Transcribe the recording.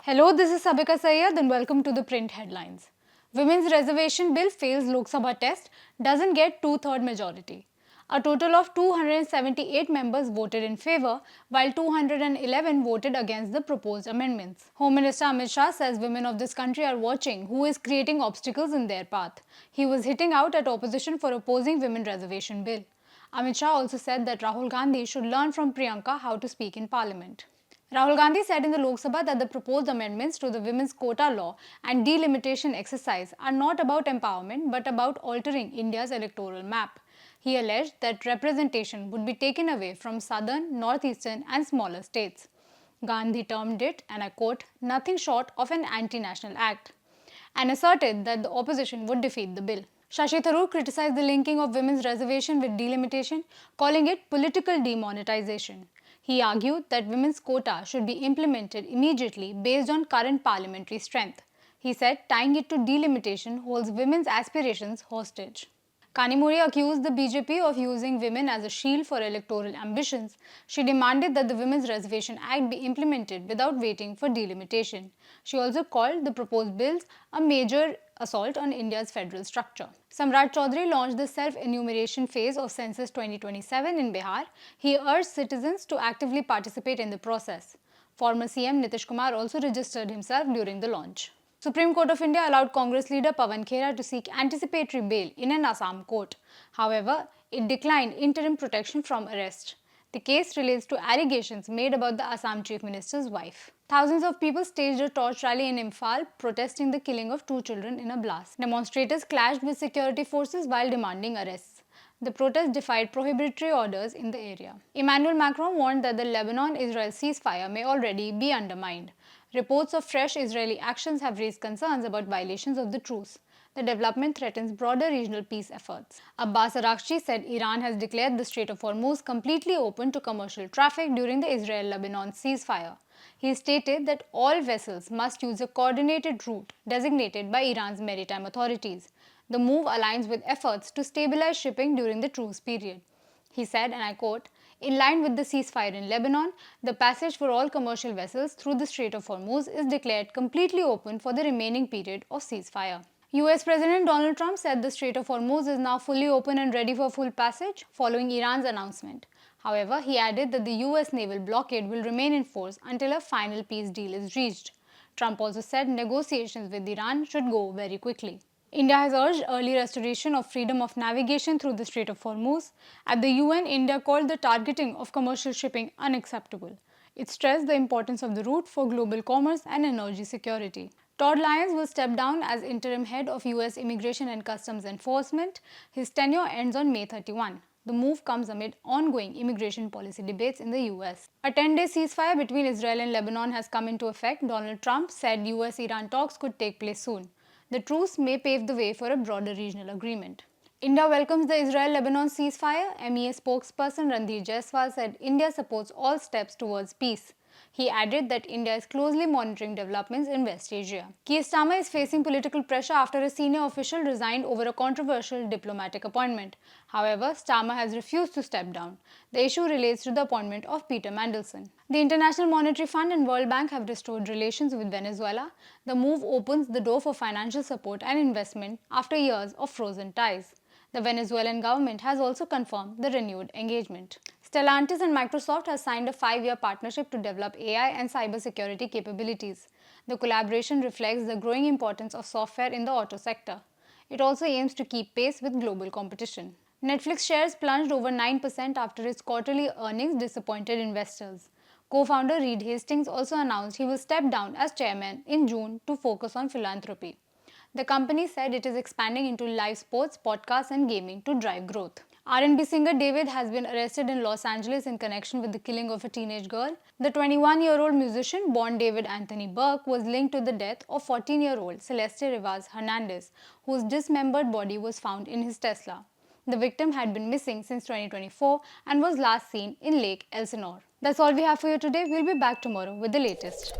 Hello, this is Sabika Sayyed and welcome to the print headlines. Women's Reservation Bill fails Lok Sabha test, doesn't get two-third majority. A total of 278 members voted in favour, while 211 voted against the proposed amendments. Home Minister Amit Shah says women of this country are watching who is creating obstacles in their path. He was hitting out at opposition for opposing Women Reservation Bill. Amit Shah also said that Rahul Gandhi should learn from Priyanka how to speak in parliament. Rahul Gandhi said in the Lok Sabha that the proposed amendments to the women's quota law and delimitation exercise are not about empowerment but about altering India's electoral map. He alleged that representation would be taken away from southern, northeastern, and smaller states. Gandhi termed it, and I quote, nothing short of an anti-national act, and asserted that the opposition would defeat the bill. Shashi Tharoor criticized the linking of women's reservation with delimitation, calling it political demonetization. He argued that women's quota should be implemented immediately based on current parliamentary strength. He said tying it to delimitation holds women's aspirations hostage. Kanimuri accused the BJP of using women as a shield for electoral ambitions. She demanded that the Women's Reservation Act be implemented without waiting for delimitation. She also called the proposed bills a major assault on India's federal structure. Samrat Chaudhary launched the self-enumeration phase of Census 2027 in Bihar. He urged citizens to actively participate in the process. Former CM Nitish Kumar also registered himself during the launch. Supreme Court of India allowed Congress leader Pawan Khera to seek anticipatory bail in an Assam court. However, it declined interim protection from arrest. The case relates to allegations made about the Assam Chief Minister's wife. Thousands of people staged a torch rally in Imphal protesting the killing of 2 children in a blast. Demonstrators clashed with security forces while demanding arrests. The protest defied prohibitory orders in the area. Emmanuel Macron warned that the Lebanon-Israel ceasefire may already be undermined. Reports of fresh Israeli actions have raised concerns about violations of the truce. The development threatens broader regional peace efforts. Abbas Araghchi said Iran has declared the Strait of Hormuz completely open to commercial traffic during the Israel-Lebanon ceasefire. He stated that all vessels must use a coordinated route designated by Iran's maritime authorities. The move aligns with efforts to stabilize shipping during the truce period. He said, and I quote, in line with the ceasefire in Lebanon, the passage for all commercial vessels through the Strait of Hormuz is declared completely open for the remaining period of ceasefire. US President Donald Trump said the Strait of Hormuz is now fully open and ready for full passage following Iran's announcement. However, he added that the US naval blockade will remain in force until a final peace deal is reached. Trump also said negotiations with Iran should go very quickly. India has urged early restoration of freedom of navigation through the Strait of Hormuz. At the UN, India called the targeting of commercial shipping unacceptable. It stressed the importance of the route for global commerce and energy security. Todd Lyons will step down as interim head of US Immigration and Customs Enforcement. His tenure ends on May 31. The move comes amid ongoing immigration policy debates in the US. A 10-day ceasefire between Israel and Lebanon has come into effect. Donald Trump said US-Iran talks could take place soon. The truce may pave the way for a broader regional agreement. India welcomes the Israel-Lebanon ceasefire. MEA spokesperson Ranveer Jaiswal said India supports all steps towards peace. He added that India is closely monitoring developments in West Asia. Keir Starmer is facing political pressure after a senior official resigned over a controversial diplomatic appointment. However, Starmer has refused to step down. The issue relates to the appointment of Peter Mandelson. The International Monetary Fund and World Bank have restored relations with Venezuela. The move opens the door for financial support and investment after years of frozen ties. The Venezuelan government has also confirmed the renewed engagement. Stellantis and Microsoft have signed a 5-year partnership to develop AI and cybersecurity capabilities. The collaboration reflects the growing importance of software in the auto sector. It also aims to keep pace with global competition. Netflix shares plunged over 9% after its quarterly earnings disappointed investors. Co-founder Reed Hastings also announced he will step down as chairman in June to focus on philanthropy. The company said it is expanding into live sports, podcasts, and gaming to drive growth. R&B singer David has been arrested in Los Angeles in connection with the killing of a teenage girl. The 21-year-old musician, born David Anthony Burke, was linked to the death of 14-year-old Celeste Rivas Hernandez, whose dismembered body was found in his Tesla. The victim had been missing since 2024 and was last seen in Lake Elsinore. That's all we have for you today. We'll be back tomorrow with the latest.